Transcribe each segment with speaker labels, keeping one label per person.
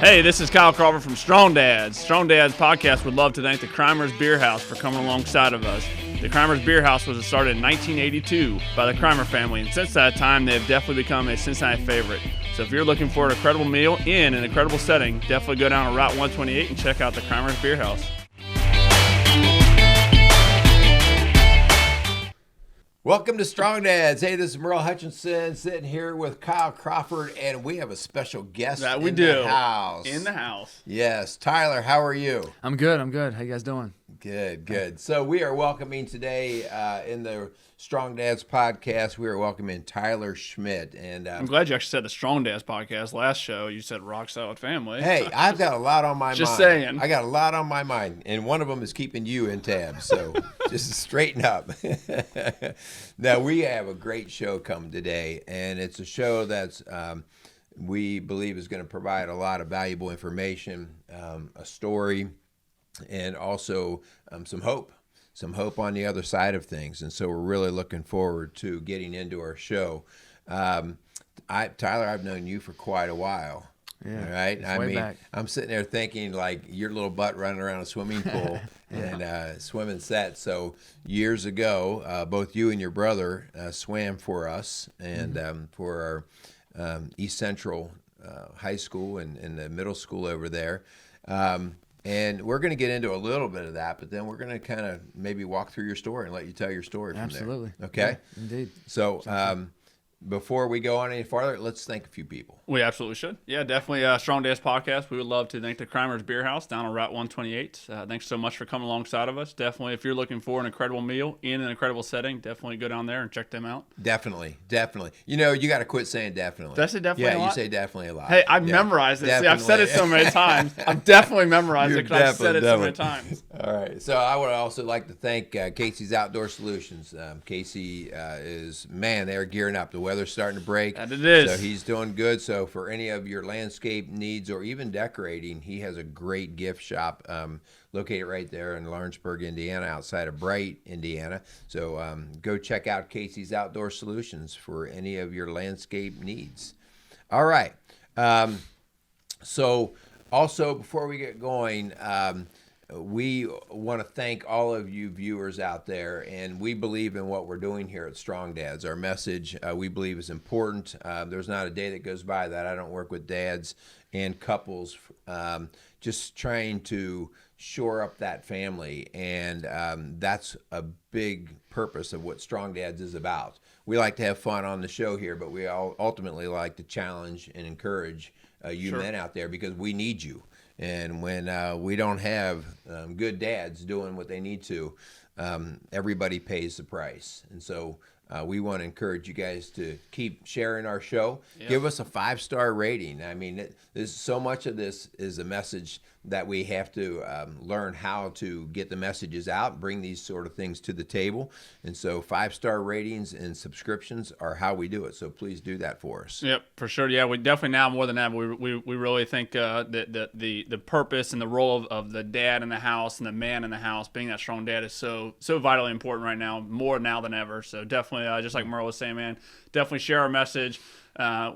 Speaker 1: Hey, this is Kyle Crawford from Strong Dads. Strong Dads podcast would love to thank the Crimers Beer House for coming alongside of us. The Crimers Beer House was started in 1982 by the Crimer family, and since that time, they have definitely become a Cincinnati favorite. So if you're looking for an incredible meal in an incredible setting, definitely go down to Route 128 and check out the Crimers Beer House.
Speaker 2: Welcome to Strong Dads. Hey, this is Merle Hutchinson sitting here with Kyle Crawford, and we have a special guest
Speaker 1: That we
Speaker 2: in
Speaker 1: do.
Speaker 2: the house.
Speaker 1: In the house.
Speaker 2: Yes. Tyler, how are you?
Speaker 3: I'm good. How you guys doing?
Speaker 2: Good. So we are welcoming today in the Strong Dads podcast, we are welcoming Tyler Schmidt. And
Speaker 1: I'm glad you actually said the Strong Dads podcast. Last show, you said Rock Solid Family.
Speaker 2: Hey, I've got a lot on my mind.
Speaker 1: Just saying.
Speaker 2: I got a lot on my mind, and one of them is keeping you in tab. So just straighten up. Now, we have a great show coming today, and it's a show that's we believe is going to provide a lot of valuable information, a story, and also some hope on the other side of things. And so we're really looking forward to getting into our show. Tyler, I've known you for quite a while.
Speaker 3: Yeah.
Speaker 2: Right? I mean,
Speaker 3: back.
Speaker 2: I'm sitting there thinking like your little butt running around a swimming pool and swimming set. So years ago, both you and your brother swam for us and for our East Central High School and the middle school over there. And we're going to get into a little bit of that, but then we're going to kind of maybe walk through your story and let you tell your story from
Speaker 3: Absolutely.
Speaker 2: there. Okay?
Speaker 3: Yeah, indeed.
Speaker 2: So before we go on any farther, let's thank a few people.
Speaker 1: We absolutely should. Yeah, definitely. Strong Days podcast. We would love to thank the Crimers Beer House down on Route 128. Thanks so much for coming alongside of us. Definitely, if you're looking for an incredible meal in an incredible setting, definitely go down there and check them out.
Speaker 2: Definitely. You know, you got to quit saying definitely.
Speaker 1: Did I say definitely a
Speaker 2: Yeah,
Speaker 1: lot?
Speaker 2: you say definitely a lot.
Speaker 1: Hey, I've memorized it. See, I've said it so many times. I've definitely memorized it because I've said it so many times.
Speaker 2: All right. So I would also like to thank Casey's Outdoor Solutions. Casey they're gearing up. The weather's starting to break.
Speaker 1: That it is.
Speaker 2: So he's doing good. So for any of your landscape needs or even decorating, he has a great gift shop located right there in Lawrenceburg, Indiana, outside of Bright, Indiana. So go check out Casey's Outdoor Solutions for any of your landscape needs. All right. So also, before we get going, we want to thank all of you viewers out there, and we believe in what we're doing here at Strong Dads. Our message, we believe, is important. There's not a day that goes by that I don't work with dads and couples just trying to shore up that family, and that's a big purpose of what Strong Dads is about. We like to have fun on the show here, but we all ultimately like to challenge and encourage you
Speaker 1: Sure.
Speaker 2: men out there because we need you. And when we don't have good dads doing what they need to, everybody pays the price. And so we want to encourage you guys to keep sharing our show.
Speaker 1: Yep.
Speaker 2: Give us a 5-star rating. I mean, so much of this is a message that we have to learn how to get the messages out, bring these sort of things to the table. And so 5-star ratings and subscriptions are how we do it. So please do that for us.
Speaker 1: Yep, for sure. Yeah, we definitely now more than ever, we really think that the purpose and the role of the dad in the house and the man in the house, being that strong dad, is so vitally important right now, more now than ever. So definitely, just like Merle was saying, man, definitely share our message.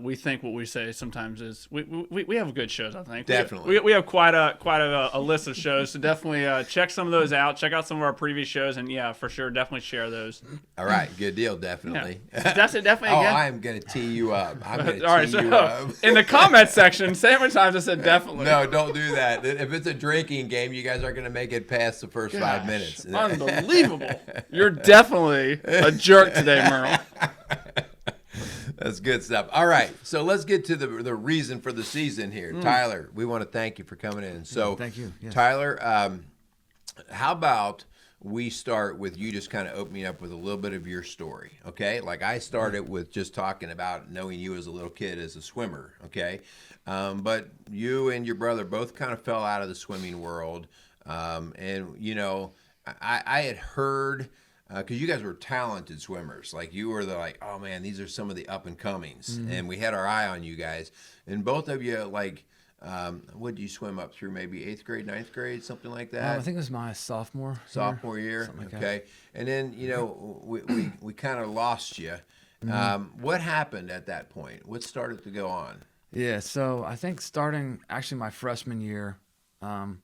Speaker 1: We think what we say sometimes is we have good shows. I think
Speaker 2: Definitely
Speaker 1: we have quite a list of shows. So definitely check some of those out. Check out some of our previous shows, and yeah, for sure, definitely share those.
Speaker 2: All right, good deal. Definitely.
Speaker 1: Yeah. That's it. Definitely. Again.
Speaker 2: I'm gonna tee you up. I'm gonna
Speaker 1: All right,
Speaker 2: tee
Speaker 1: so
Speaker 2: you up.
Speaker 1: in the comment section, say how many times I said definitely.
Speaker 2: No, don't do that. If it's a drinking game, you guys aren't gonna make it past the first 5 minutes.
Speaker 1: Unbelievable. You're definitely a jerk today, Merle.
Speaker 2: That's good stuff. All right, so let's get to the reason for the season here. Tyler, we want to thank you for coming in. So,
Speaker 3: Thank you. Yes.
Speaker 2: Tyler, how about we start with you just kind of opening up with a little bit of your story, okay? Like I started with just talking about knowing you as a little kid as a swimmer, okay? But you and your brother both kind of fell out of the swimming world. And, you know, I had heard... because you guys were talented swimmers. Like you were oh man, these are some of the up and comings. Mm-hmm. And we had our eye on you guys. And both of you, what did you swim up through? Maybe 8th grade, 9th grade, something like that?
Speaker 3: I think it was my sophomore
Speaker 2: year.
Speaker 3: Like
Speaker 2: okay.
Speaker 3: That.
Speaker 2: And then, you know, we kind of lost you.
Speaker 3: Mm-hmm.
Speaker 2: What happened at that point? What started to go on?
Speaker 3: Yeah, so I think starting actually my freshman year, and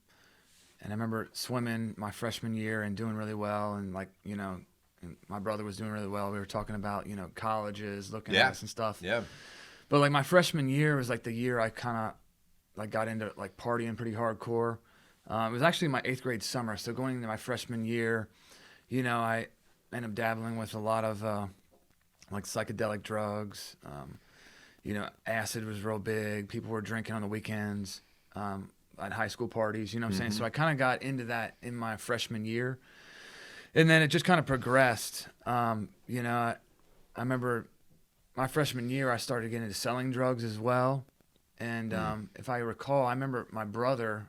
Speaker 3: I remember swimming my freshman year and doing really well, and and my brother was doing really well. We were talking about colleges, looking at us and stuff.
Speaker 2: Yeah.
Speaker 3: But like my freshman year was like the year I kind of like got into like partying pretty hardcore. It was actually my 8th grade summer, so going into my freshman year, I ended up dabbling with a lot of like psychedelic drugs. Acid was real big. People were drinking on the weekends at high school parties. You know what I'm saying? So I kind of got into that in my freshman year, and then it just kind of progressed. I remember my freshman year, I started getting into selling drugs as well. And if I recall, I remember my brother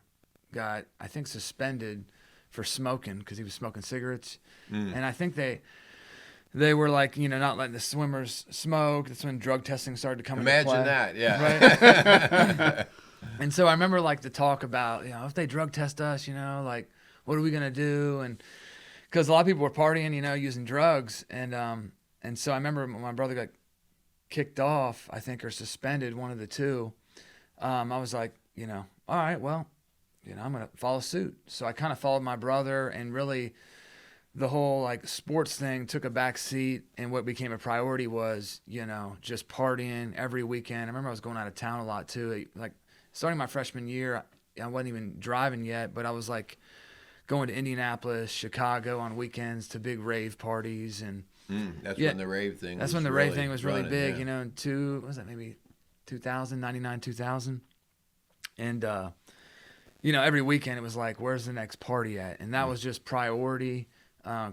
Speaker 3: got, I think, suspended for smoking because he was smoking cigarettes. And I think they were like, not letting the swimmers smoke. That's when drug testing started to come into play.
Speaker 2: Imagine that, yeah.
Speaker 3: Right? And so I remember like the talk about, if they drug test us, like, what are we going to do? And because a lot of people were partying, using drugs. And so I remember when my brother got kicked off, I think, or suspended, one of the two. I was like, all right, well, I'm going to follow suit. So I kind of followed my brother, and really the whole like sports thing took a back seat, and what became a priority was, just partying every weekend. I remember I was going out of town a lot too. Like starting my freshman year, I wasn't even driving yet, but I was like going to Indianapolis, Chicago on weekends to big rave parties. And
Speaker 2: that's when the rave thing
Speaker 3: That's
Speaker 2: was
Speaker 3: when the
Speaker 2: really
Speaker 3: rave thing was really
Speaker 2: running,
Speaker 3: big,
Speaker 2: yeah.
Speaker 3: what was that, maybe 2000, 99, 2000. And, every weekend it was like, where's the next party at? And that was just priority.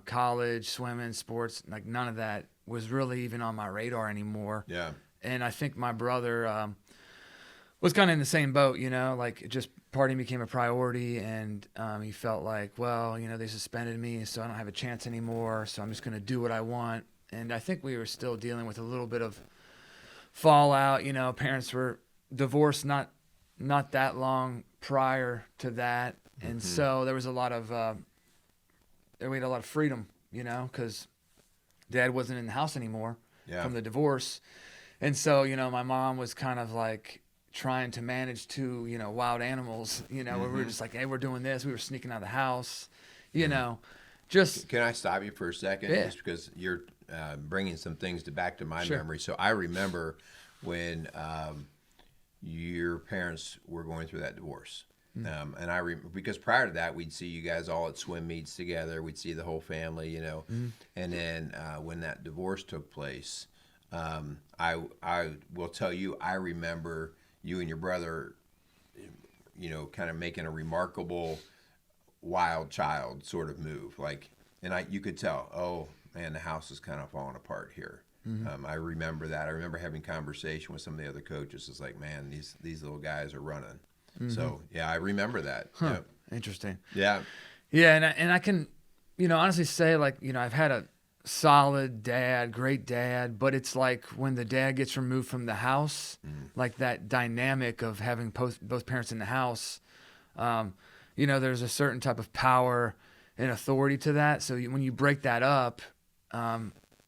Speaker 3: College, swimming, sports, like none of that was really even on my radar anymore.
Speaker 2: Yeah.
Speaker 3: And I think my brother was kind of in the same boat, like just partying became a priority, and he felt like, well, they suspended me, so I don't have a chance anymore, so I'm just going to do what I want. And I think we were still dealing with a little bit of fallout. Parents were divorced not that long prior to that, and so there was a lot of we had a lot of freedom, because Dad wasn't in the house anymore from the divorce, and so my mom was kind of like trying to manage two wild animals, where we were just like, hey, we're doing this. We were sneaking out of the house, just.
Speaker 2: Can I stop you for a second?
Speaker 3: Yeah.
Speaker 2: Just because you're bringing some things back to my
Speaker 3: Sure.
Speaker 2: memory. So I remember when your parents were going through that divorce. And because prior to that, we'd see you guys all at swim meets together. We'd see the whole family, And then when that divorce took place, I will tell you, I remember you and your brother, kind of making a remarkable wild child sort of move. Like, and you could tell, oh man, the house is kind of falling apart here. I remember that. I remember having conversation with some of the other coaches. It's like, man, these little guys are running. So yeah, I remember that.
Speaker 3: Huh.
Speaker 2: Yeah.
Speaker 3: Interesting.
Speaker 2: Yeah.
Speaker 3: Yeah, and I can, honestly say, like, I've had a solid dad, great dad, but it's like when the dad gets removed from the house, like that dynamic of having both parents in the house, there's a certain type of power and authority to that. So when you break that up,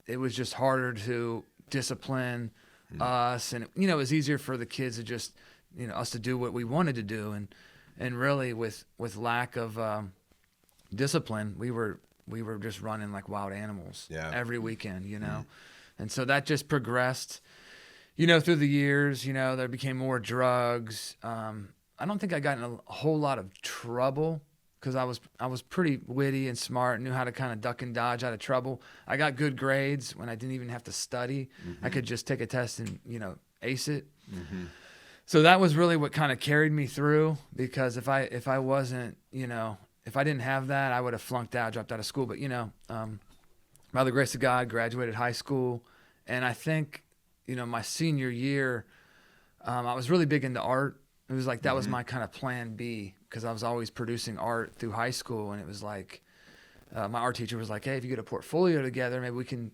Speaker 3: it was just harder to discipline us, and it was easier for the kids to just us to do what we wanted to do, and really with lack of discipline, we were just running like wild animals every weekend, and so that just progressed through the years. There became more drugs. I don't think I got in a whole lot of trouble because I was pretty witty and smart, knew how to kind of duck and dodge out of trouble. I got good grades when I didn't even have to study. I could just take a test and ace it. So that was really what kind of carried me through, because if I wasn't, if I didn't have that, I would have flunked out, dropped out of school. But by the grace of God, graduated high school, and I think my senior year, I was really big into art. It was like that was my kind of plan B, because I was always producing art through high school, and it was like my art teacher was like, hey, if you get a portfolio together, maybe we can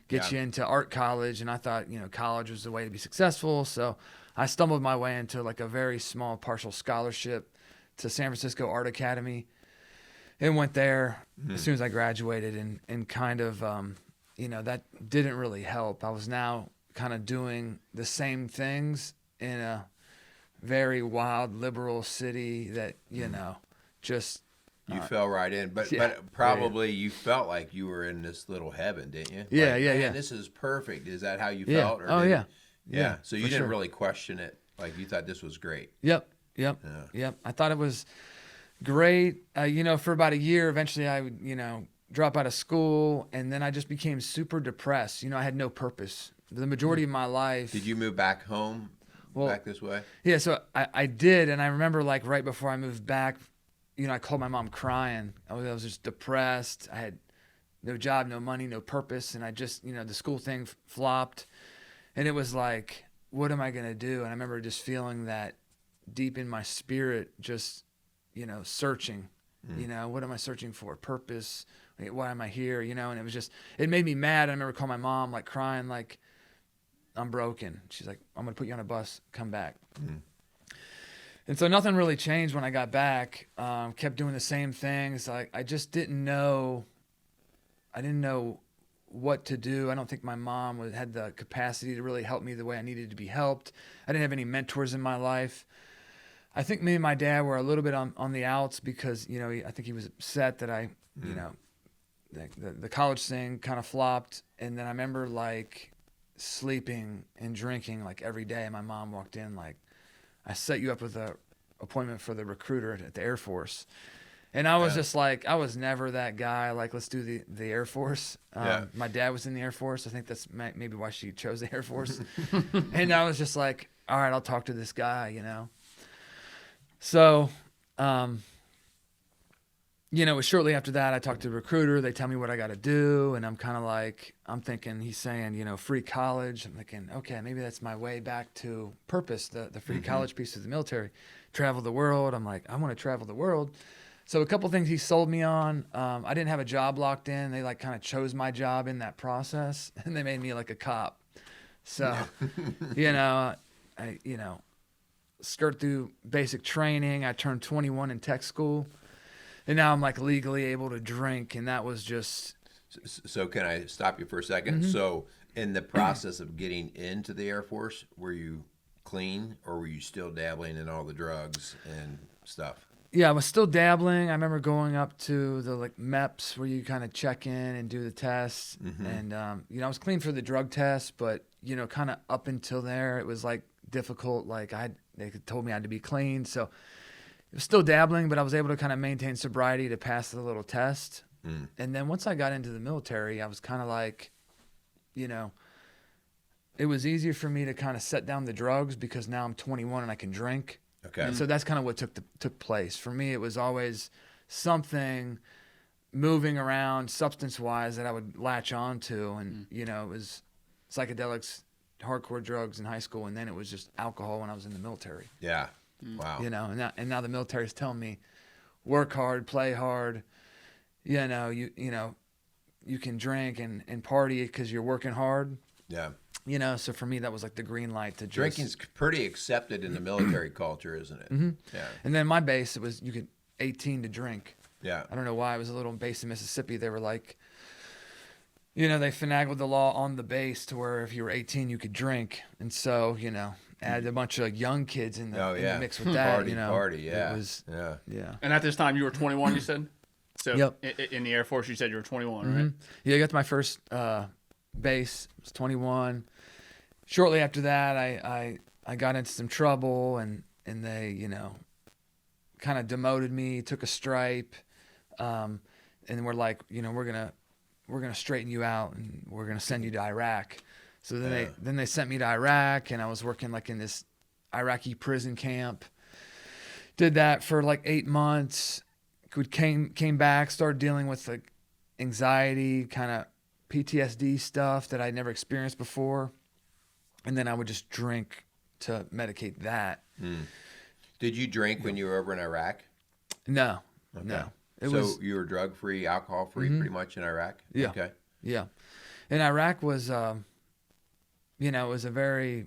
Speaker 3: get you into art college. And I thought college was the way to be successful, so I stumbled my way into like a very small partial scholarship to San Francisco Art Academy, and went there as soon as I graduated, and kind of that didn't really help. I was now kind of doing the same things in a very wild liberal city that, just
Speaker 2: You fell right in, but probably you felt like you were in this little heaven, didn't you?
Speaker 3: Yeah,
Speaker 2: like,
Speaker 3: yeah,
Speaker 2: man,
Speaker 3: yeah.
Speaker 2: This is perfect. Is that how you
Speaker 3: Yeah.
Speaker 2: felt? Or
Speaker 3: Oh,
Speaker 2: did
Speaker 3: yeah.
Speaker 2: it- yeah. So you
Speaker 3: for
Speaker 2: didn't
Speaker 3: sure.
Speaker 2: really question it. Like you thought this was great.
Speaker 3: Yep.
Speaker 2: Yeah.
Speaker 3: I thought it was great. For about a year, eventually I would, drop out of school, and then I just became super depressed. I had no purpose. The majority of my life.
Speaker 2: Did you move back home?
Speaker 3: Well,
Speaker 2: back this way?
Speaker 3: Yeah, so I did, and I remember like right before I moved back, I called my mom crying. I was just depressed. I had no job, no money, no purpose, and I just, the school thing flopped, and it was like, what am I gonna do? And I remember just feeling that deep in my spirit, just, searching. What am I searching for? Purpose. Why am I here? And it was just, it made me mad. I remember calling my mom, like crying, like, I'm broken. She's like, I'm going to put you on a bus, come back. And so nothing really changed when I got back. Kept doing the same things. Like, I just didn't know what to do. I don't think my mom had the capacity to really help me the way I needed to be helped. I didn't have any mentors in my life. I think me and my dad were a little bit on the outs because, I think he was upset that I, the college thing kind of flopped. And then I remember like sleeping and drinking like every day. My mom walked in like, I set you up with a appointment for the recruiter at the Air Force. And I was just like, I was never that guy. Like, let's do the Air Force. My dad was in the Air Force. I think that's maybe why she chose the Air Force. And I was just like, all right, I'll talk to this guy, So, it was shortly after that, I talked to the recruiter. They tell me what I got to do. And I'm kind of like, I'm thinking, he's saying, free college. I'm thinking, okay, maybe that's my way back to purpose, the free college piece of the military. Travel the world. I'm like, I want to travel the world. So a couple things he sold me on. I didn't have a job locked in. They like kind of chose my job in that process. And they made me like a cop. So, I skirt through basic training. I turned 21 in tech school. And now I'm like legally able to drink, and that was just.
Speaker 2: So can I stop you for a second? So in the process of getting into the Air Force, were you clean, or were you still dabbling in all the drugs and stuff?
Speaker 3: Yeah, I was still dabbling. I remember going up to the like MEPS where you kind of check in and do the tests, and I was clean for the drug test, but kind of up until there, it was like difficult. Like they told me I had to be clean, so it was still dabbling, but I was able to kind of maintain sobriety to pass the little test. And then once I got into the military, I was kind of like, it was easier for me to kind of set down the drugs because now I'm 21 and I can drink.
Speaker 2: Okay.
Speaker 3: And so that's kind of what took place. For me, it was always something moving around substance-wise that I would latch on to. And, it was psychedelics, hardcore drugs in high school, and then it was just alcohol when I was in the military.
Speaker 2: Yeah. Wow.
Speaker 3: And now the military is telling me, work hard, play hard. You can drink and party because you're working hard.
Speaker 2: Yeah.
Speaker 3: So for me, that was like the green light to just...
Speaker 2: Drinking's pretty accepted in the military culture, isn't it? Yeah.
Speaker 3: And then my base, it was 18 to drink.
Speaker 2: Yeah.
Speaker 3: I don't know why. It was a little base in Mississippi. They were like, they finagled the law on the base to where if you were 18, you could drink. And so, add a bunch of young kids in the mix with that.
Speaker 2: Party, yeah.
Speaker 3: It was, yeah.
Speaker 1: And at this time, you were 21, you said? So
Speaker 3: Yep.
Speaker 1: in the Air Force, you said you were 21, right?
Speaker 3: Yeah, I got to my first base. I was 21. Shortly after that, I got into some trouble, and they, kind of demoted me, took a stripe, and we're like, we're gonna straighten you out, and we're gonna send you to Iraq. So then they sent me to Iraq, and I was working like in this Iraqi prison camp. Did that for like 8 months. Came back, started dealing with like anxiety, kind of PTSD stuff that I'd never experienced before. And then I would just drink to medicate that.
Speaker 2: Did you drink when you were over in Iraq?
Speaker 3: No,
Speaker 2: Okay.
Speaker 3: no.
Speaker 2: You were drug-free, alcohol-free pretty much in Iraq?
Speaker 3: Yeah.
Speaker 2: Okay.
Speaker 3: Yeah. And Iraq was, it was a very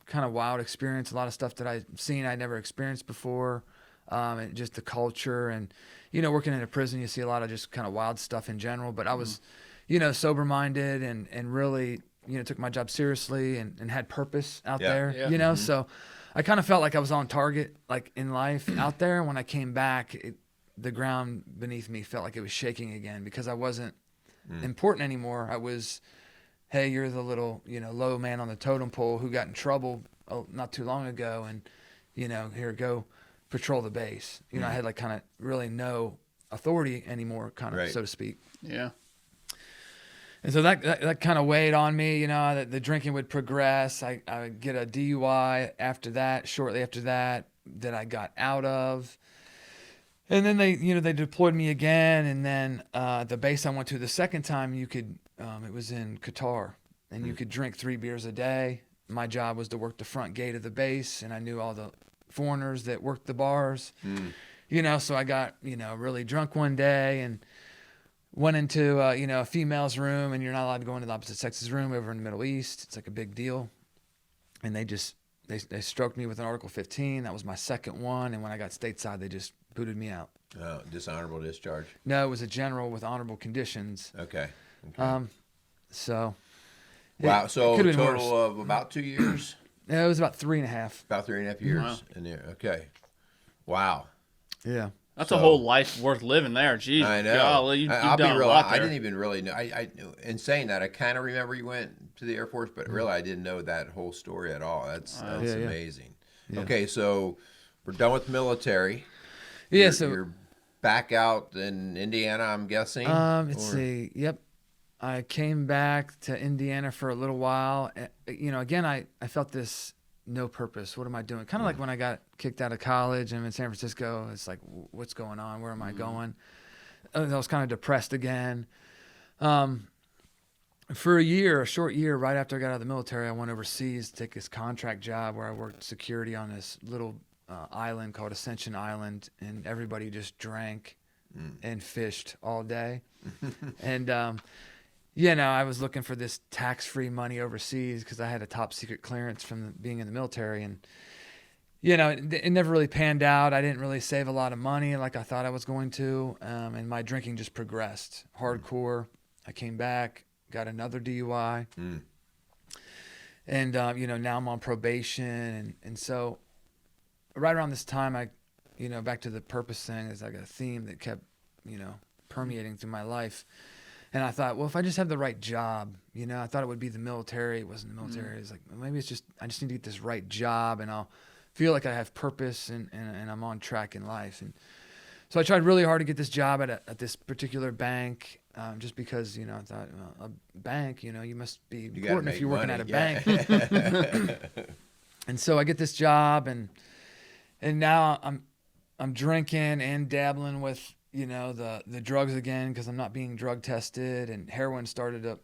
Speaker 3: kind of wild experience. A lot of stuff that I'd seen I'd never experienced before. And just the culture and, working in a prison, you see a lot of just kind of wild stuff in general. But I was, sober-minded and really, took my job seriously and had purpose out there,
Speaker 1: Yeah.
Speaker 3: So I kind of felt like I was on target, like in life out there. When I came back, the ground beneath me felt like it was shaking again because I wasn't important anymore. I was, hey, you're the little, low man on the totem pole who got in trouble not too long ago, and here, go patrol the base. I had like kind of really no authority anymore, kind of, so to speak.
Speaker 1: Yeah.
Speaker 3: And so that kind of weighed on me, that the drinking would progress. I would get a DUI after that, shortly after that I got out of. And then they deployed me again. And then the base I went to the second time, it was in Qatar, and you could drink 3 beers a day. My job was to work the front gate of the base, and I knew all the foreigners that worked the bars, so I got, really drunk one day and went into, a female's room, and you're not allowed to go into the opposite sex's room over in the Middle East. It's like a big deal. And they stroked me with an Article 15. That was my second one. And when I got stateside, they just booted me out.
Speaker 2: Oh, dishonorable discharge.
Speaker 3: No, it was a general with honorable conditions.
Speaker 2: Okay.
Speaker 3: So.
Speaker 2: Wow. So
Speaker 3: a
Speaker 2: total of about 2 years?
Speaker 3: Yeah, it was about 3.5.
Speaker 2: About 3.5 years.
Speaker 1: Wow.
Speaker 2: In there. Okay. Wow.
Speaker 3: Yeah.
Speaker 1: That's a whole life worth living there. Jeez,
Speaker 2: I know.
Speaker 1: golly, you've
Speaker 2: I'll
Speaker 1: done
Speaker 2: be real.
Speaker 1: a lot
Speaker 2: I
Speaker 1: there.
Speaker 2: didn't even really know. In saying that, I kind of remember you went to the Air Force, but really I didn't know that whole story at all. That's amazing.
Speaker 3: Yeah.
Speaker 2: Okay, so we're done with military.
Speaker 3: Yeah,
Speaker 2: You're back out in Indiana, I'm guessing.
Speaker 3: Let's see. Yep. I came back to Indiana for a little while. Again, I felt this no purpose. What am I doing? Kind of like when I got kicked out of college and I'm in San Francisco. It's like, what's going on? Where am I going? I was kind of depressed again. For a short year, right after I got out of the military, I went overseas to take this contract job where I worked security on this little island called Ascension Island, and everybody just drank and fished all day. And I was looking for this tax-free money overseas because I had a top secret clearance from being in the military, and it never really panned out. I didn't really save a lot of money like I thought I was going to, and my drinking just progressed hardcore. I came back, got another DUI, and now I'm on probation, and so right around this time, back to the purpose thing, is like a theme that kept permeating through my life. And I thought, well, if I just have the right job, I thought it would be the military. It wasn't the military. It's like, maybe I just need to get this right job, and I'll feel like I have purpose and I'm on track in life. And so I tried really hard to get this job at this particular bank, just because, I thought, well, a bank, you must be important if you're working at a bank. And so I get this job, and now I'm drinking and dabbling with, the drugs again, because I'm not being drug tested, and heroin started to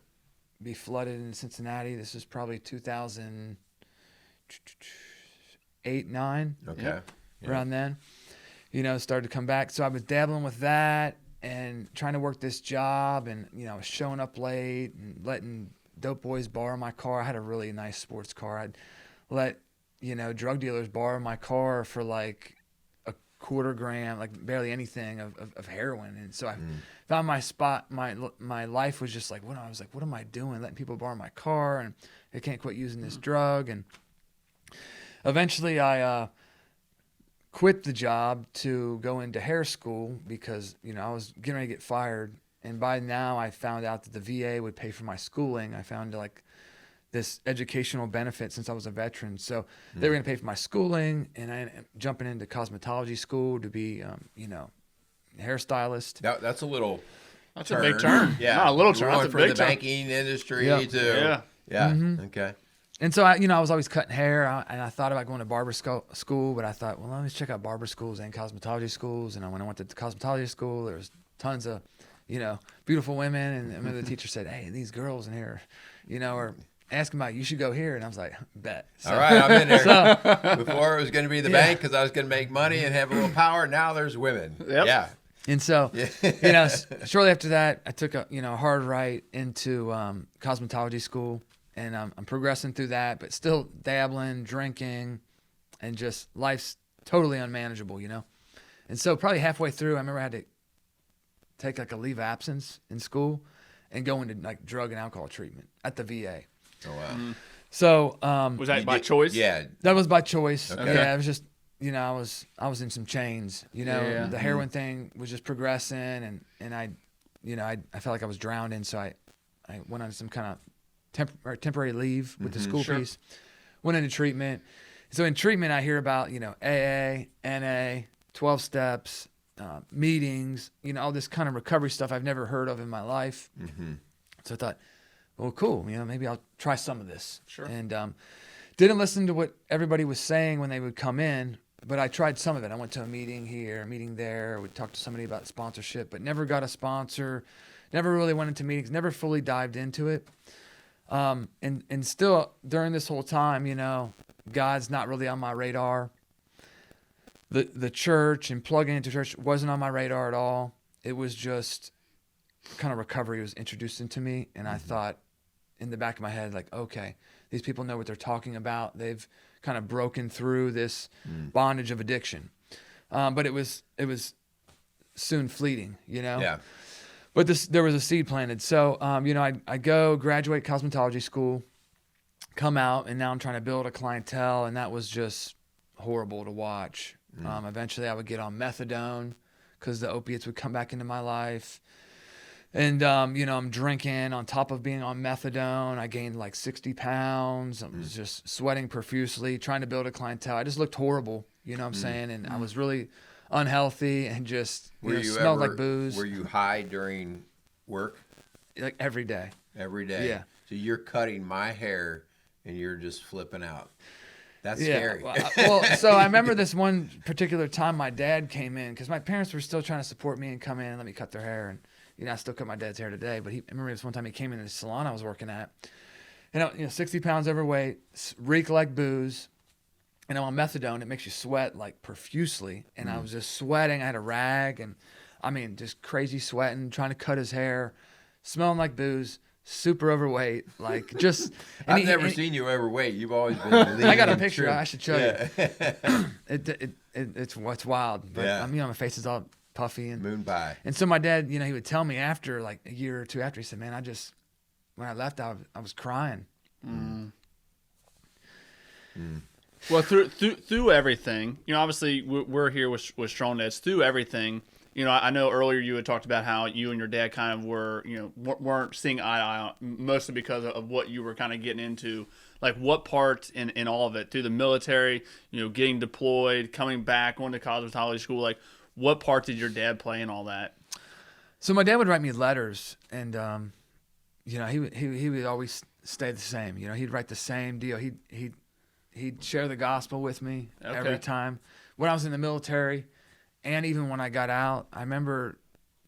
Speaker 3: be flooded in Cincinnati. This is probably 2008, 9.
Speaker 2: Okay.
Speaker 3: Around then, started to come back. So I was dabbling with that and trying to work this job, and, I was showing up late and letting dope boys borrow my car. I had a really nice sports car. I'd let, drug dealers borrow my car for like $quarter gram, like barely anything of heroin. And so I found my spot. My life was just like, what am I doing? Letting people borrow my car, and I can't quit using this drug. And eventually I quit the job to go into hair school because, I was getting ready to get fired. And by now I found out that the VA would pay for my schooling. I found like this educational benefit since I was a veteran. So they were going to pay for my schooling, and I ended up jumping into cosmetology school to be, hairstylist.
Speaker 2: That's a little
Speaker 1: That's a big turn.
Speaker 2: Yeah.
Speaker 1: Not a little turn. That's a
Speaker 2: From
Speaker 1: big
Speaker 2: the
Speaker 1: turn.
Speaker 2: banking industry
Speaker 3: Yeah.
Speaker 2: to... Yeah. Okay.
Speaker 3: And so I was always cutting hair, and I thought about going to barber school, but I thought, well, let me check out barber schools and cosmetology schools. And when I went to the cosmetology school, there was tons of, beautiful women. And I remember the teacher said, hey, these girls in here, are asking about, you should go here. And I was like, bet. So,
Speaker 2: All right, I'm in there. Before it was going to be the bank because I was going to make money and have a little power. Now there's women.
Speaker 1: Yep.
Speaker 2: Yeah.
Speaker 3: And so, shortly after that, I took a hard right into cosmetology school, and I'm progressing through that, but still dabbling, drinking, and just life's totally unmanageable, And so probably halfway through, I remember I had to take like a leave of absence in school and go into like drug and alcohol treatment at the VA.
Speaker 2: Oh, wow.
Speaker 3: So
Speaker 1: Was that
Speaker 2: You
Speaker 1: by
Speaker 2: did-
Speaker 1: choice?
Speaker 2: Yeah.
Speaker 3: that was by choice.
Speaker 2: Okay.
Speaker 3: Yeah, it was just, I was in some chains.
Speaker 1: Yeah.
Speaker 3: The heroin thing was just progressing, and I felt like I was drowning, so I went on some kind of temporary leave with the school
Speaker 1: Sure.
Speaker 3: piece. Went into treatment. So in treatment, I hear about AA, NA, 12 steps, meetings, all this kind of recovery stuff I've never heard of in my life.
Speaker 2: Mm-hmm.
Speaker 3: So I thought, well, cool. Maybe I'll try some of this.
Speaker 1: Sure.
Speaker 3: And didn't listen to what everybody was saying when they would come in, but I tried some of it. I went to a meeting here, a meeting there. We talked to somebody about sponsorship, but never got a sponsor. Never really went into meetings. Never fully dived into it. And still during this whole time, God's not really on my radar. The church and plugging into church wasn't on my radar at all. It was just kind of recovery was introduced into me, and I thought in the back of my head, like, okay, these people know what they're talking about. They've kind of broken through this bondage of addiction. But it was soon fleeting,
Speaker 2: Yeah.
Speaker 3: But there was a seed planted. So, I go graduate cosmetology school, come out, and now I'm trying to build a clientele, and that was just horrible to watch. Eventually, I would get on methadone because the opiates would come back into my life. And, I'm drinking on top of being on methadone. I gained like 60 pounds. I was just sweating profusely, trying to build a clientele. I just looked horrible, you know what I'm saying? And I was really unhealthy and just smelled like booze.
Speaker 2: Were you high during work?
Speaker 3: Like every day.
Speaker 2: Every day?
Speaker 3: Yeah.
Speaker 2: So you're cutting my hair and you're just flipping out. That's
Speaker 3: Yeah.
Speaker 2: scary.
Speaker 3: So I remember this one particular time my dad came in because my parents were still trying to support me and come in and let me cut their hair. And, I still cut my dad's hair today. But I remember this one time he came in the salon I was working at. And, 60 pounds overweight, reek like booze. And I'm on methadone. It makes you sweat like profusely. And I was just sweating. I had a rag and, just crazy sweating, trying to cut his hair, smelling like booze. Super overweight, like just.
Speaker 2: I've never seen you overweight. You've always been.
Speaker 3: I got a
Speaker 2: lean,
Speaker 3: picture.
Speaker 2: trim.
Speaker 3: I should show you. It's wild. But
Speaker 2: Yeah.
Speaker 3: my face is all puffy and.
Speaker 2: Moon pie.
Speaker 3: And so my dad, he would tell me after like a year or two after, he said, "Man, when I left, I was crying."
Speaker 1: Well, through everything, obviously we're here with Strong Dads. Through everything, I know earlier you had talked about how you and your dad kind of were, weren't seeing eye to eye, mostly because of what you were kind of getting into. Like, what part in all of it, through the military, getting deployed, coming back, going to cosmetology school, like, what part did your dad play in all that?
Speaker 3: So my dad would write me letters, and he would always stay the same. He'd write the same deal. He'd share the gospel with me every time. When I was in the military, and even when I got out, I remember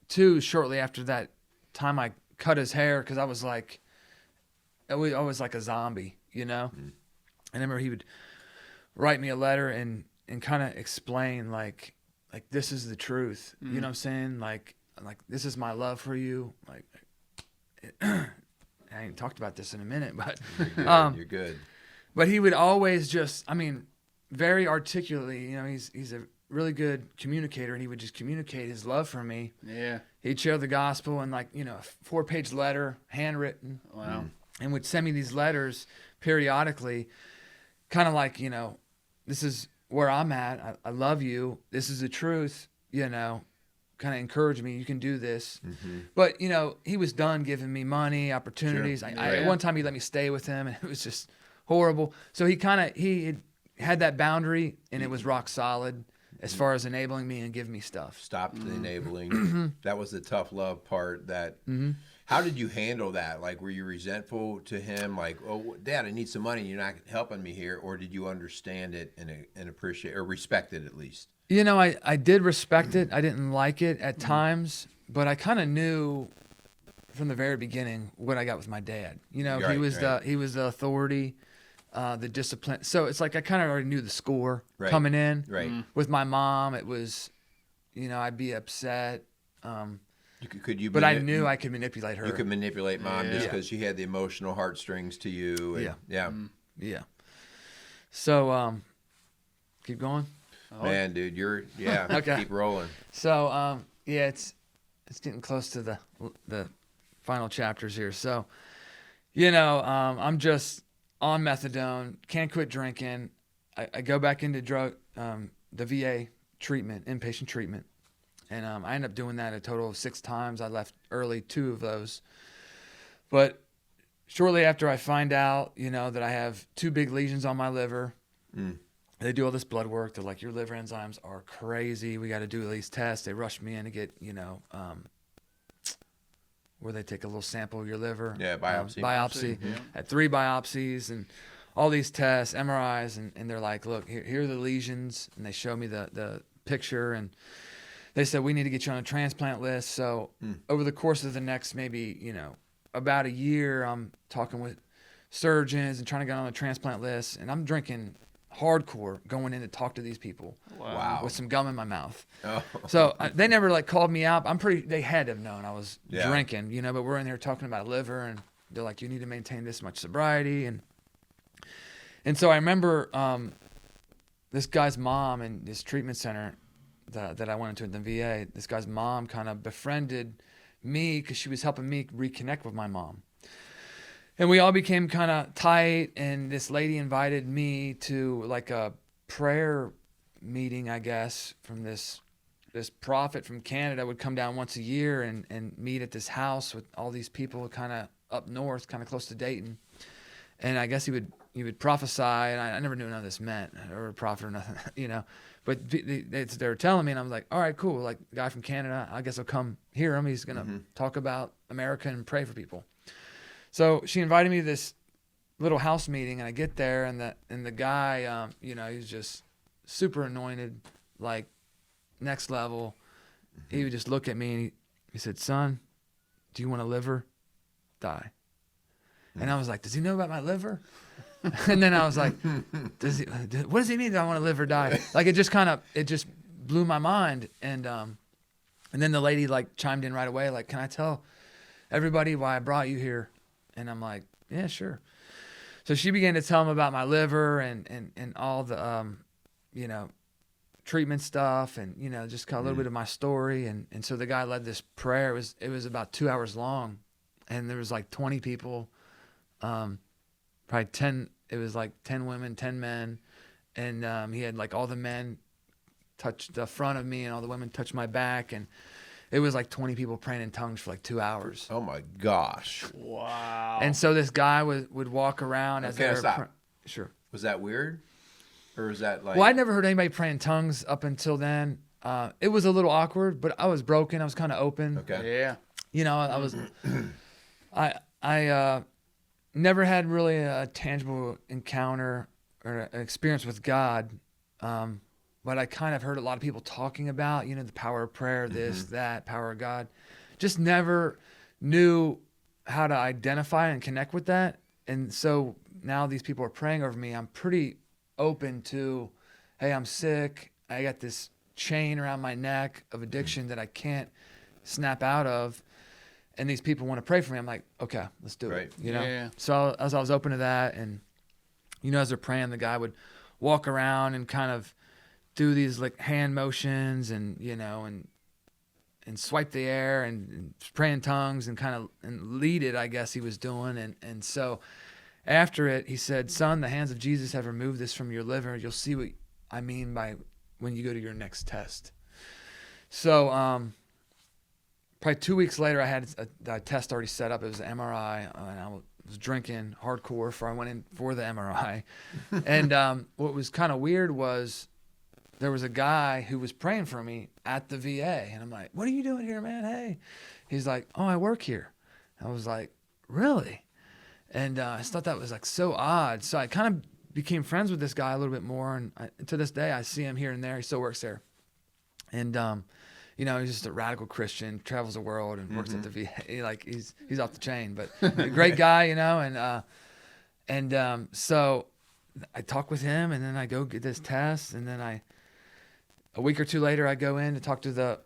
Speaker 3: too. Shortly after that time, I cut his hair because I was like a zombie, And I remember he would write me a letter and kind of explain like this is the truth. You know what I'm saying? Like this is my love for you. Like I ain't talked about this in a minute, but
Speaker 2: You're good.
Speaker 3: But he would always just, very articulately, he's a really good communicator, and he would just communicate his love for me.
Speaker 1: Yeah.
Speaker 3: He'd share the gospel and a 4-page letter, handwritten.
Speaker 1: Wow.
Speaker 3: And would send me these letters periodically, kind of like, this is where I'm at. I love you. This is the truth, kind of encourage me. You can do this. But, he was done giving me money, opportunities.
Speaker 2: Sure.
Speaker 3: At one time he let me stay with him, and it was just horrible. So he had that boundary, and it was rock solid as far as enabling me and giving me stuff.
Speaker 2: Stopped the enabling. That was the tough love part. How did you handle that? Like, were you resentful to him? Like, oh, Dad, I need some money. You're not helping me here. Or did you understand it and appreciate or respect it at least?
Speaker 3: I did respect it. I didn't like it at times, but I kind of knew from the very beginning what I got with my dad. He was the authority. The discipline. So it's like I kind of already knew the score coming in.
Speaker 2: Right.
Speaker 3: With my mom, it was, I'd be upset.
Speaker 2: But
Speaker 3: I knew I could manipulate her.
Speaker 2: You could manipulate Mom just
Speaker 1: Yeah.
Speaker 2: because she had the emotional heartstrings to you. And, yeah.
Speaker 3: Yeah. So, keep going.
Speaker 2: Man, dude,
Speaker 3: Okay.
Speaker 2: keep rolling.
Speaker 3: So, it's getting close to the final chapters here. So, I'm just on methadone, can't quit drinking. I go back into the VA treatment, inpatient treatment. And I ended up doing that a total of 6 times. I left early 2 of those. But shortly after I find out, that I have 2 big lesions on my liver, they do all this blood work. They're like, your liver enzymes are crazy. We got to do all these tests. They rushed me in to get, where they take a little sample of your liver.
Speaker 2: Yeah, biopsy.
Speaker 3: Biopsy.
Speaker 1: Yeah.
Speaker 3: Had 3 biopsies and all these tests, MRIs, and they're like, look, here are the lesions. And they show me the picture, and they said, we need to get you on a transplant list. So over the course of the next maybe, about a year, I'm talking with surgeons and trying to get on a transplant list. And I'm drinking hardcore going in to talk to these people.
Speaker 2: Wow.
Speaker 3: With some gum in my mouth.
Speaker 2: Oh.
Speaker 3: So they never called me out. They had to have known I was drinking, but we're in there talking about liver, and they're like, you need to maintain this much sobriety. And so I remember this guy's mom in this treatment center that I went into at the VA, this guy's mom kind of befriended me because she was helping me reconnect with my mom. And we all became kind of tight, and this lady invited me to like a prayer meeting, I guess, from this prophet from Canada would come down once a year and meet at this house with all these people kind of up north, kind of close to Dayton. And I guess he would prophesy, and I never knew none of this meant, or a prophet or nothing, But they were telling me, and I was like, all right, cool. Like, the guy from Canada, I guess I'll come hear him. He's going to talk about America and pray for people. So she invited me to this little house meeting, and I get there, and the guy, he's just super anointed, like next level. He would just look at me, and he said, son, do you want to live or die? And I was like, does he know about my liver? And then I was like, what does he mean? Do I want to live or die? Like, it just blew my mind. And then the lady like chimed in right away, like, can I tell everybody why I brought you here? And I'm like, yeah, sure. So she began to tell him about my liver and all the, treatment stuff, and, just kind of a little bit of my story. And so the guy led this prayer. It was about 2 hours long, and there was like 20 people, probably 10, it was like 10 women, 10 men. And he had like all the men touch the front of me and all the women touch my back. And it was like 20 people praying in tongues for like 2 hours.
Speaker 2: Oh my gosh.
Speaker 1: Wow.
Speaker 3: And so this guy would walk around as they were
Speaker 2: stop.
Speaker 3: Sure.
Speaker 2: Was that weird? Or is that like...
Speaker 3: Well, I'd never heard anybody pray in tongues up until then. It was a little awkward, but I was broken. I was kind of open.
Speaker 2: Okay.
Speaker 1: Yeah.
Speaker 3: I was... I never had really a tangible encounter or an experience with God, but I kind of heard a lot of people talking about, the power of prayer, this, that, power of God. Just never knew how to identify and connect with that. And so now these people are praying over me. I'm pretty open to, hey, I'm sick. I got this chain around my neck of addiction that I can't snap out of. And these people want to pray for me. I'm like, okay, let's do it.
Speaker 1: Yeah.
Speaker 3: So as I was open to that, and as they're praying, the guy would walk around and kind of do these like hand motions, and and swipe the air and pray in tongues and kind of and lead it, I guess he was doing. And so after it, he said, son, the hands of Jesus have removed this from your liver. You'll see what I mean by when you go to your next test. So probably 2 weeks later, I had a test already set up. It was an MRI, and I was drinking hardcore before I went in for the MRI. And what was kind of weird was there was a guy who was praying for me at the VA. And I'm like, what are you doing here, man? Hey. He's like, oh, I work here. I was like, really? And I just thought that was like so odd. So I kind of became friends with this guy a little bit more. And to this day, I see him here and there. He still works there. And, he's just a radical Christian, travels the world and works at the VA. Like he's off the chain, but a great guy, and so I talk with him, and then I go get this test, and then a week or two later, I go in to talk to the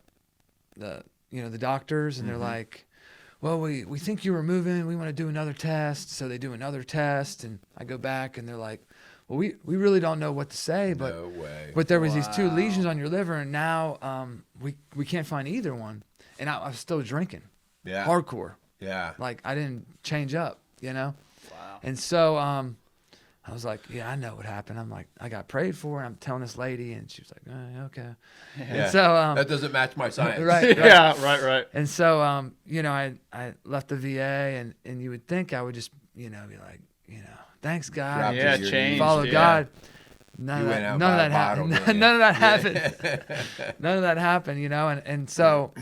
Speaker 3: doctors, and they're like, well, we think you were moving. We want to do another test. So they do another test, and I go back, and they're like, well, we really don't know what to say, but
Speaker 2: No way.
Speaker 3: but there was these 2 lesions on your liver, and now we can't find either one. And I was still drinking,
Speaker 2: Yeah.
Speaker 3: hardcore.
Speaker 2: Yeah.
Speaker 3: Like I didn't change up,
Speaker 1: Wow.
Speaker 3: And so I was like, yeah, I know what happened. I'm like, I got prayed for, and I'm telling this lady, and she was like, okay.
Speaker 2: Yeah.
Speaker 3: And so
Speaker 2: that doesn't match my science.
Speaker 3: right.
Speaker 1: Yeah, right.
Speaker 3: And so, you know, I left the VA, and you would think I would just, you know, be like, you know, thanks God,
Speaker 2: Drop
Speaker 1: Yeah,
Speaker 2: to your
Speaker 1: change.
Speaker 2: knees.
Speaker 3: follow
Speaker 1: yeah.
Speaker 3: God. None
Speaker 2: You
Speaker 3: of
Speaker 2: went
Speaker 3: that,
Speaker 2: out
Speaker 3: none of
Speaker 2: by
Speaker 3: that
Speaker 2: a bottle,
Speaker 3: happened.
Speaker 2: didn't you?
Speaker 3: None of that
Speaker 2: Yeah.
Speaker 3: happened. None of that happened, you know, and so,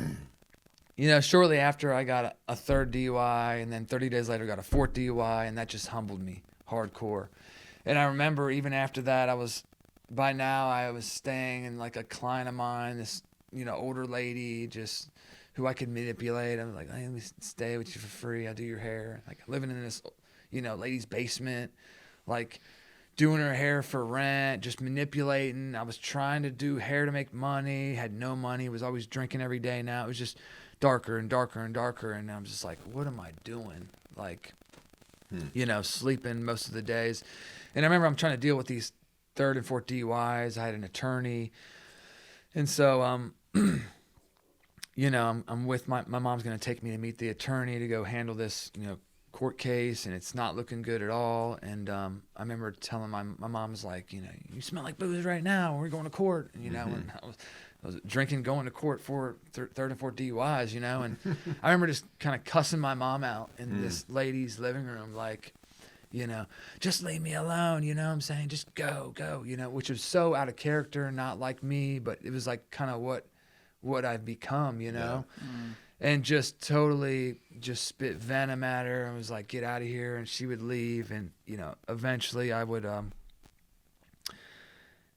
Speaker 3: you know, shortly after I got a third DUI, and then 30 days later got a fourth DUI, and that just humbled me hardcore. And I remember even after that, I was staying in like a client of mine, this, you know, older lady, just who I could manipulate. I was like, hey, let me stay with you for free. I'll do your hair. Like living in this, you know, lady's basement, like doing her hair for rent, just manipulating. I was trying to do hair to make money, had no money, was always drinking every day. Now it was just darker and darker and darker. And I'm just like, what am I doing? Like, you know, sleeping most of the days. And I remember I'm trying to deal with these third and fourth DUIs. I had an attorney. And so, you know, I'm with my mom's going to take me to meet the attorney to go handle this, you know, court case, and it's not looking good at all. And I remember telling my mom's like, you know, you smell like booze right now. We're going to court. And, you know, and I was drinking, going to court for third and fourth DUIs, you know. And I remember just kind of cussing my mom out in this lady's living room, like, you know, just leave me alone, you know what I'm saying? Just go, you know, which was so out of character, not like me, but it was like kind of what I've become, you know. And just totally just spit venom at her and was like, get out of here. And she would leave. And, you know, eventually I would,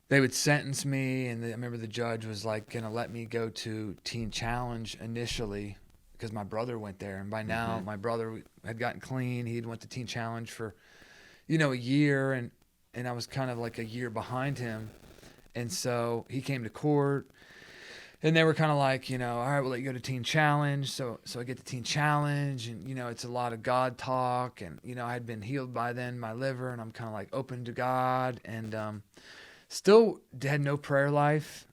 Speaker 3: they would sentence me. And I remember the judge was like going to let me go to Teen Challenge initially because my brother went there. And by now my brother had gotten clean. He had went to Teen Challenge for, you know, a year. And I was kind of like a year behind him. And so he came to court. And they were kind of like, you know, all right, we'll let you go to Teen Challenge. So I get to Teen Challenge, and, you know, it's a lot of God talk. And, you know, I had been healed by then, my liver, and I'm kind of like open to God. And still had no prayer life.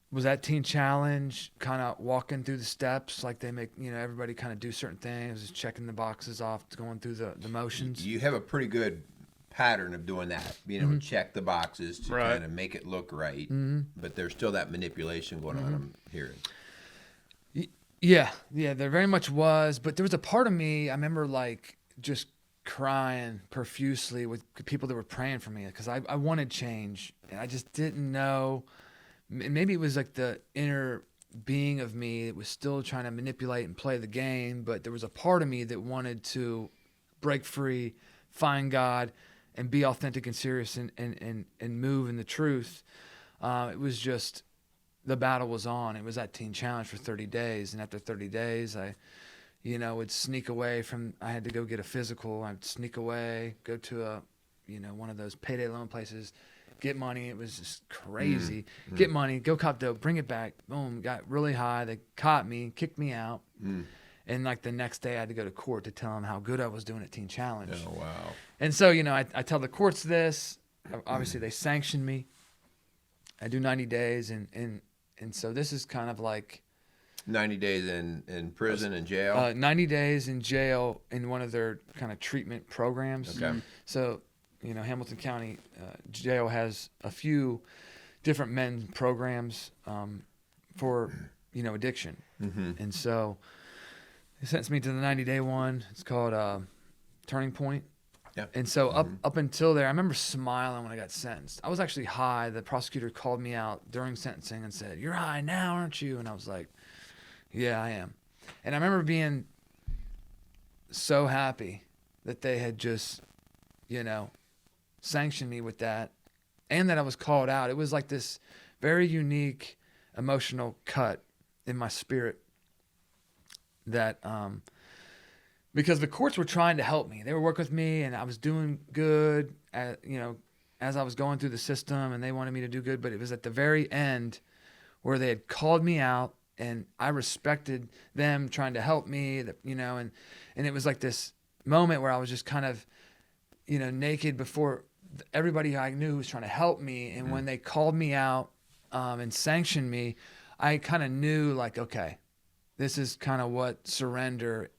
Speaker 3: Was at Teen Challenge, kind of walking through the steps like they make, you know, everybody kind of do certain things, just checking the boxes off, going through the motions.
Speaker 2: You have a pretty good pattern of doing that, being able to check the boxes to
Speaker 1: Right.
Speaker 2: kind of make it look right, but there's still that manipulation going on, I'm hearing.
Speaker 3: Yeah, there very much was. But there was a part of me, I remember like just crying profusely with people that were praying for me because I wanted change. And I just didn't know. Maybe it was like the inner being of me that was still trying to manipulate and play the game. But there was a part of me that wanted to break free, find God, and be authentic and serious and move in the truth. It was just, the battle was on. It was at Teen Challenge for 30 days. And after 30 days, I, you know, would sneak away I had to go get a physical. I'd sneak away, go to one of those payday loan places, get money. It was just crazy. Get money, go cop dope, bring it back. Boom, got really high. They caught me, kicked me out. And like the next day I had to go to court to tell them how good I was doing at Teen Challenge.
Speaker 2: Oh, wow.
Speaker 3: And so, you know, I tell the courts this. Obviously, they sanctioned me. I do 90 days. And so this is kind of like
Speaker 2: 90 days in prison and jail?
Speaker 3: 90 days in jail in one of their kind of treatment programs.
Speaker 2: Okay.
Speaker 3: So, you know, Hamilton County Jail has a few different men programs for, you know, addiction. And so they sentenced me to the 90-day one. It's called Turning Point.
Speaker 2: Yeah.
Speaker 3: And so up until there, I remember smiling when I got sentenced. I was actually high. The prosecutor called me out during sentencing and said, "You're high now, aren't you?" And I was like, "Yeah, I am." And I remember being so happy that they had just, you know, sanctioned me with that and that I was called out. It was like this very unique emotional cut in my spirit that because the courts were trying to help me. They were working with me, and I was doing good, you know, as I was going through the system, and they wanted me to do good. But it was at the very end where they had called me out, and I respected them trying to help me, you know, and it was like this moment where I was just kind of, you know, naked before everybody I knew was trying to help me. And when they called me out and sanctioned me, I kind of knew, like, okay, this is kind of what surrender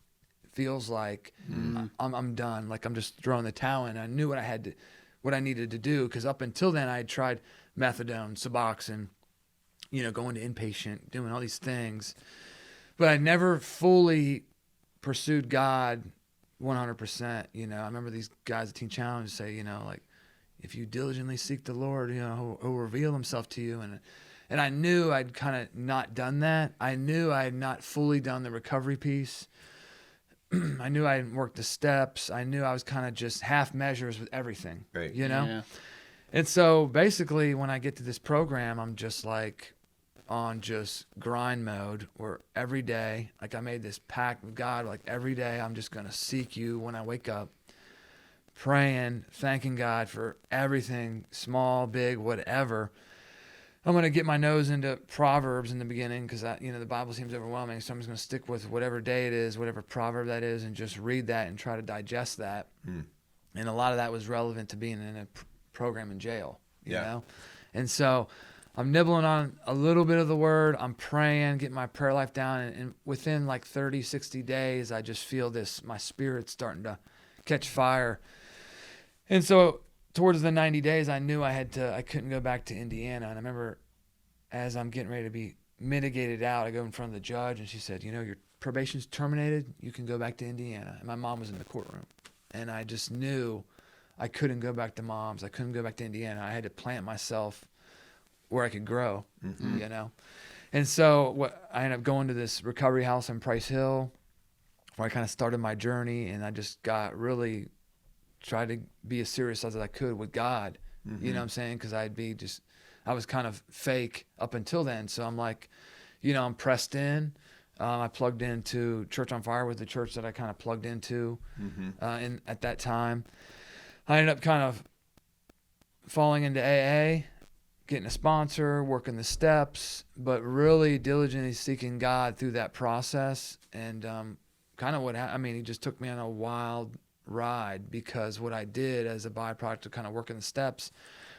Speaker 3: feels like I'm done. Like I'm just throwing the towel in. I knew what I needed to do, because up until then I had tried methadone, Suboxone, going to inpatient, doing all these things, but I never fully pursued God 100%. I remember these guys at Teen Challenge say, like, if you diligently seek the Lord, he'll reveal himself to you. And I knew I'd kind of not done that. I knew I had not fully done the recovery piece. I knew I hadn't worked the steps. I knew I was kind of just half measures with everything,
Speaker 2: Right.
Speaker 1: Yeah.
Speaker 3: And so basically when I get to this program, I'm just like on just grind mode, where every day, like I made this pact with God, like every day I'm just going to seek you when I wake up, praying, thanking God for everything, small, big, whatever. I'm going to get my nose into Proverbs in the beginning, because the Bible seems overwhelming. So I'm just going to stick with whatever day it is, whatever proverb that is, and just read that and try to digest that. And a lot of that was relevant to being in a program in jail, you know? And so I'm nibbling on a little bit of the word. I'm praying, getting my prayer life down. And within like 30, 60 days, I just feel my spirit's starting to catch fire. And so towards the 90 days, I knew I couldn't go back to Indiana. And I remember as I'm getting ready to be mitigated out, I go in front of the judge, and she said, your probation's terminated. You can go back to Indiana. And my mom was in the courtroom. And I just knew I couldn't go back to mom's. I couldn't go back to Indiana. I had to plant myself where I could grow, And so I ended up going to this recovery house in Price Hill, where I kind of started my journey. And I just got really tried to be as serious as I could with God, you know what I'm saying? Because I was kind of fake up until then. So I'm like, I'm pressed in. I plugged into Church on Fire, with the church that I kind of plugged into at that time. I ended up kind of falling into AA, getting a sponsor, working the steps, but really diligently seeking God through that process. And kind of he just took me on a wild ride, because what I did as a byproduct of kind of working the steps,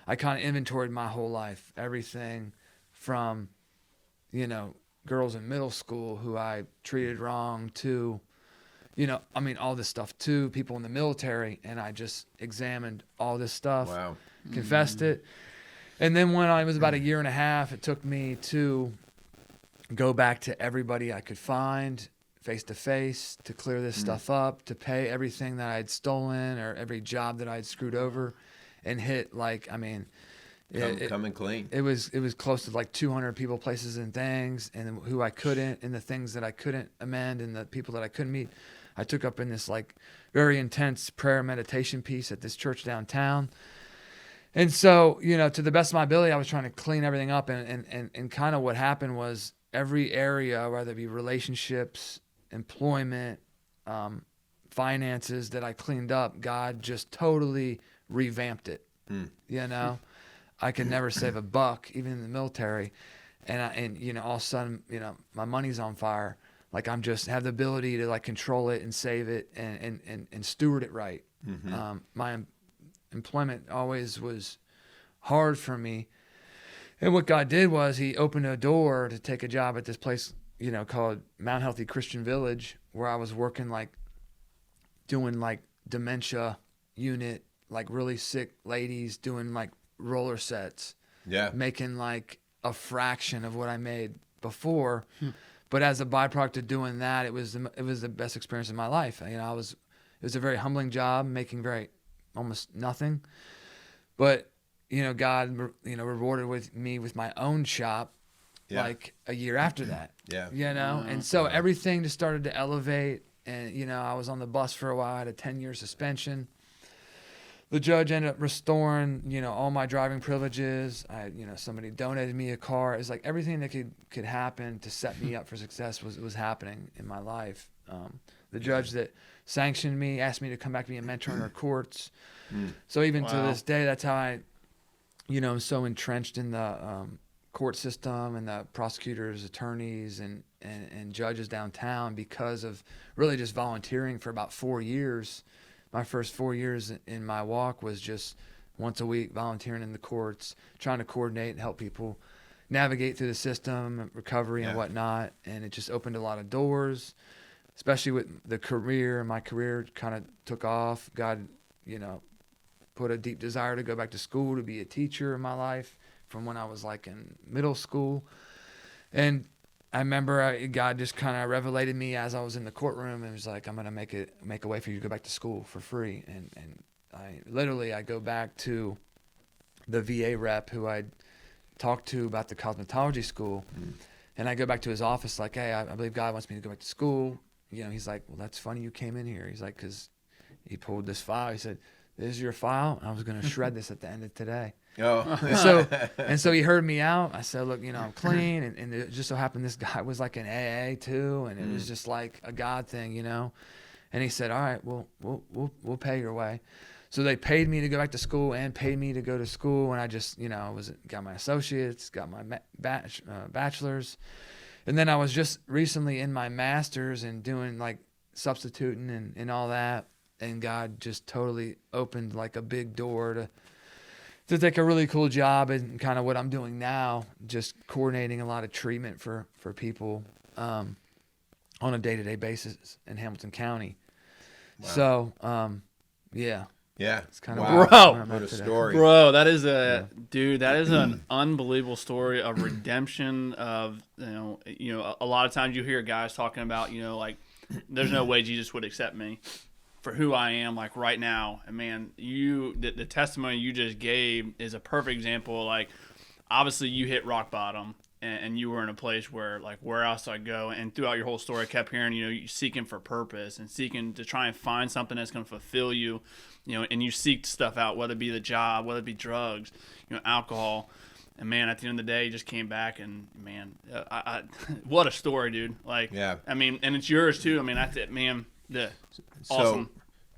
Speaker 3: I kind of inventoried my whole life, everything from, girls in middle school who I treated wrong to, all this stuff, to people in the military. And I just examined all this stuff, confessed it. And then when I was about a year and a half, it took me to go back to everybody I could find face to face to clear this stuff up, to pay everything that I'd stolen or every job that I'd screwed over, and hit
Speaker 2: coming clean.
Speaker 3: It was close to like 200 people, places, and things, and who I couldn't, and the things that I couldn't amend, and the people that I couldn't meet. I took up in this like very intense prayer meditation piece at this church downtown. And so, to the best of my ability, I was trying to clean everything up, and kind of what happened was every area, whether it be relationships, employment, finances, that I cleaned up, God just totally revamped it. I could never save a buck, even in the military, and all of a sudden, my money's on fire. Like I'm just have the ability to like control it and save it and steward it right. My employment always was hard for me. And what God did was he opened a door to take a job at this place, called Mount Healthy Christian Village, where I was working doing dementia unit, really sick ladies, doing roller sets, making a fraction of what I made before. But as a byproduct of doing that, it was the best experience of my life. It was a very humbling job, making almost nothing. But, God, rewarded me with my own shop, a year after that. And so everything just started to elevate. And, I was on the bus for a while. I had a 10-year suspension. The judge ended up restoring, all my driving privileges. Somebody donated me a car. It's like everything that could happen to set me up for success was happening in my life. The judge that sanctioned me asked me to come back to be a mentor in her courts. So even to this day, that's how I, am so entrenched in the court system and the prosecutors, attorneys, and judges downtown, because of really just volunteering for about 4 years. My first 4 years in my walk was just once a week volunteering in the courts, trying to coordinate and help people navigate through the system, recovery and whatnot. And it just opened a lot of doors. especially with the career. My career kind of took off. God, put a deep desire to go back to school to be a teacher in my life from when I was like in middle school. And I remember God just kind of revelated me as I was in the courtroom and was like, I'm going to make a way for you to go back to school for free. And I go back to the VA rep who I'd talked to about the cosmetology school. And I go back to his office like, hey, I believe God wants me to go back to school. He's like, well, that's funny you came in here. He's like, because he pulled this file. He said, this is your file. I was going to shred this at the end of today.
Speaker 2: Oh.
Speaker 3: So he heard me out. I said, look, I'm clean. And it just so happened this guy was like an AA too. And it was just like a God thing, And he said, all right, we'll pay your way. So they paid me to go back to school and paid me to go to school. And I just, got my associates, got my bachelor's. And then I was just recently in my master's and doing like substituting and all that. And God just totally opened like a big door to take a really cool job and kind of what I'm doing now, just coordinating a lot of treatment for people on a day-to-day basis in Hamilton County. Wow. So, yeah.
Speaker 2: Yeah.
Speaker 3: It's kind of
Speaker 2: what a story.
Speaker 1: Bro, that is dude, that is an unbelievable story of redemption of, a lot of times you hear guys talking about, like, there's no way Jesus would accept me for who I am, like right now. And man, the testimony you just gave is a perfect example. Like, obviously you hit rock bottom and you were in a place where, like, where else do I go? And throughout your whole story, I kept hearing, you seeking for purpose and seeking to try and find something that's going to fulfill you, and you seek stuff out, whether it be the job, whether it be drugs, alcohol. And man, at the end of the day, you just came back and man, what a story, dude. Like,
Speaker 2: yeah.
Speaker 1: I mean, and it's yours too. I mean, that's it, man. Awesome.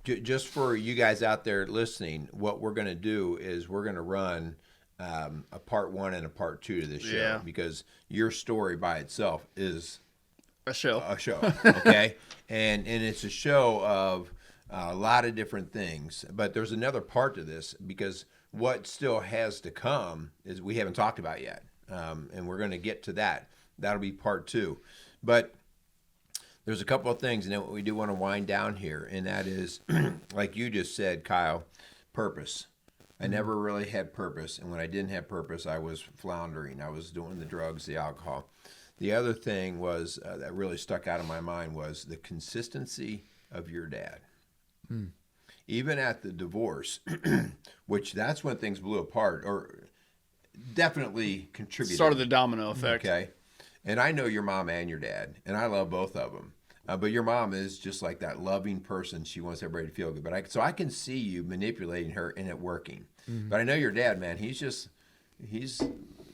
Speaker 2: So, just for you guys out there listening, what we're going to do is we're going to run a part 1 and a part 2 to this show because your story by itself is
Speaker 1: a show.
Speaker 2: Okay, and it's a show of a lot of different things. But there's another part to this because what still has to come is we haven't talked about yet, and we're going to get to that. That'll be part 2, but. There's a couple of things, and then we do want to wind down here, and that is, like you just said, Kyle, purpose. I never really had purpose, and when I didn't have purpose, I was floundering. I was doing the drugs, the alcohol. The other thing was that really stuck out in my mind was the consistency of your dad. Even at the divorce, which that's when things blew apart, or definitely contributed.
Speaker 1: Started the domino effect.
Speaker 2: Okay. And I know your mom and your dad, and I love both of them. But your mom is just like that loving person. She wants everybody to feel good. So I can see you manipulating her and it working. But I know your dad, man, he's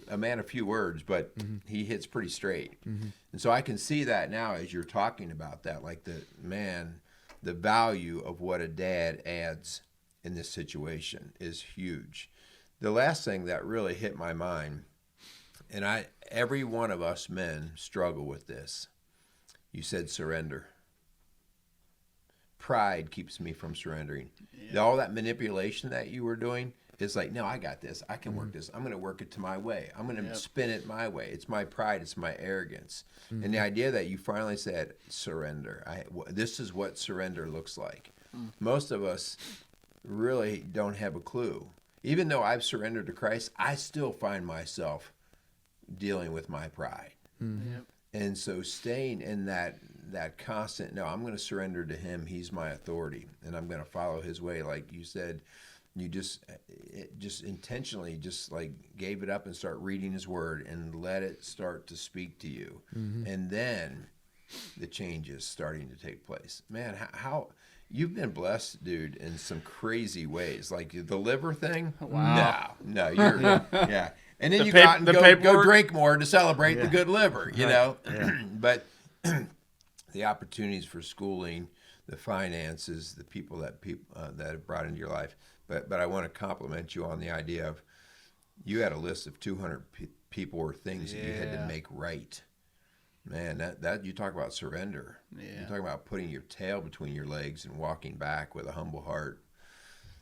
Speaker 2: a man of few words, but he hits pretty straight. And so I can see that now as you're talking about that, like the value of what a dad adds in this situation is huge. The last thing that really hit my mind, and every one of us men struggle with this. You said surrender. Pride keeps me from surrendering. Yeah. All that manipulation that you were doing is like, no, I got this. I can work this. I'm going to work it to my way. I'm going to spin it my way. It's my pride. It's my arrogance. And the idea that you finally said, surrender. This is what surrender looks like. Most of us really don't have a clue. Even though I've surrendered to Christ, I still find myself dealing with my pride. And so staying in that constant, no, I'm going to surrender to him. He's my authority, and I'm going to follow his way. Like you said, you just intentionally just like gave it up and start reading his word and let it start to speak to you. And then the changes starting to take place. Man, how you've been blessed, dude, in some crazy ways. Like the liver thing.
Speaker 1: Wow.
Speaker 2: No, you're yeah. And then you go out and go drink more to celebrate the good liver, you know. Yeah. But the opportunities for schooling, the finances, the people that have brought into your life. But I want to compliment you on the idea of you had a list of 200 people or things that you had to make right. Man, that you talk about surrender. Yeah. You talk about putting your tail between your legs and walking back with a humble heart.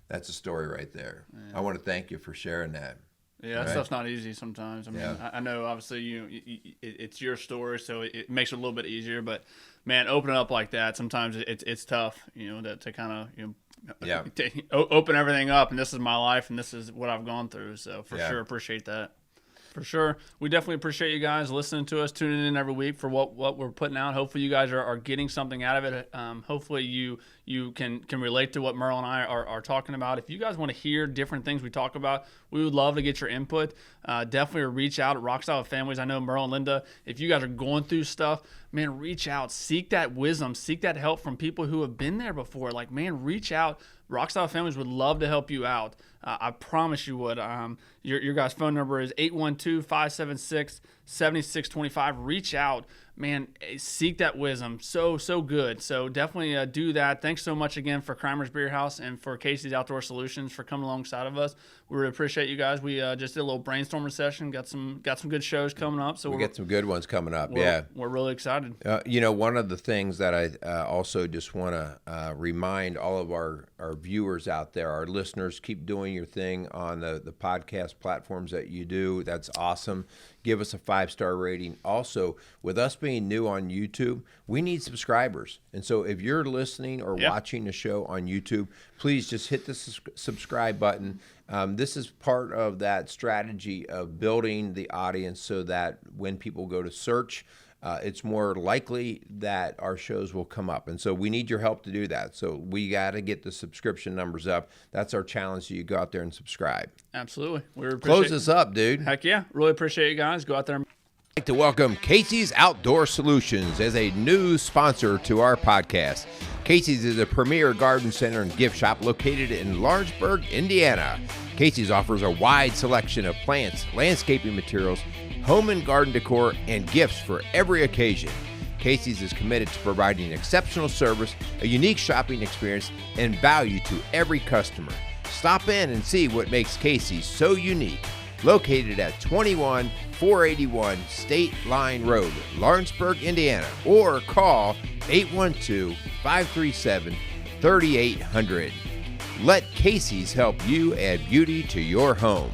Speaker 2: That's a story right there. Yeah. I want to thank you for sharing that.
Speaker 1: Yeah, that stuff's not easy sometimes. I mean,
Speaker 2: Yeah.
Speaker 1: I know obviously it's your story, so it makes it a little bit easier. But man, opening up like that, sometimes it's tough, to kind of open everything up. And this is my life, and this is what I've gone through. So for sure, appreciate that. For sure. We definitely appreciate you guys listening to us, tuning in every week for what we're putting out. Hopefully you guys are getting something out of it. Hopefully you can relate to what Merle and I are talking about. If you guys want to hear different things we talk about, we would love to get your input. Definitely reach out at Rockstyle with Families. I know Merle and Linda, if you guys are going through stuff, man, reach out. Seek that wisdom. Seek that help from people who have been there before. Like, man, reach out. Rockstyle Families would love to help you out. I promise you would. Your guys' phone number is 812-576-7625. Reach out. Man, seek that wisdom. So good. So definitely do that. Thanks so much again for Crimer's Beer House and for Casey's Outdoor Solutions for coming alongside of us. We really appreciate you guys. We just did a little brainstorming session. Got some good shows coming up. So
Speaker 2: we got some good ones coming up.
Speaker 1: We're really excited.
Speaker 2: One of the things that I also just want to remind all of our viewers out there, our listeners, keep doing your thing on the podcast platforms that you do. That's awesome. Give us a 5-star rating. Also, with us being new on YouTube, we need subscribers. And so if you're listening or watching the show on YouTube, please just hit the subscribe button. This is part of that strategy of building the audience so that when people go to search, it's more likely that our shows will come up. And so we need your help to do that. So we got to get the subscription numbers up. That's our challenge. So you go out there and subscribe.
Speaker 1: Absolutely.
Speaker 2: Close this up, dude.
Speaker 1: Heck yeah. Really appreciate you guys. Go out there.
Speaker 2: I'd like to welcome Casey's Outdoor Solutions as a new sponsor to our podcast. Casey's is a premier garden center and gift shop located in Lawrenceburg, Indiana. Casey's offers a wide selection of plants, landscaping materials, home and garden decor, and gifts for every occasion. Casey's is committed to providing exceptional service, a unique shopping experience, and value to every customer. Stop in and see what makes Casey's so unique. Located at 21481 State Line Road, Lawrenceburg, Indiana, or call 812-537-3800. Let Casey's help you add beauty to your home.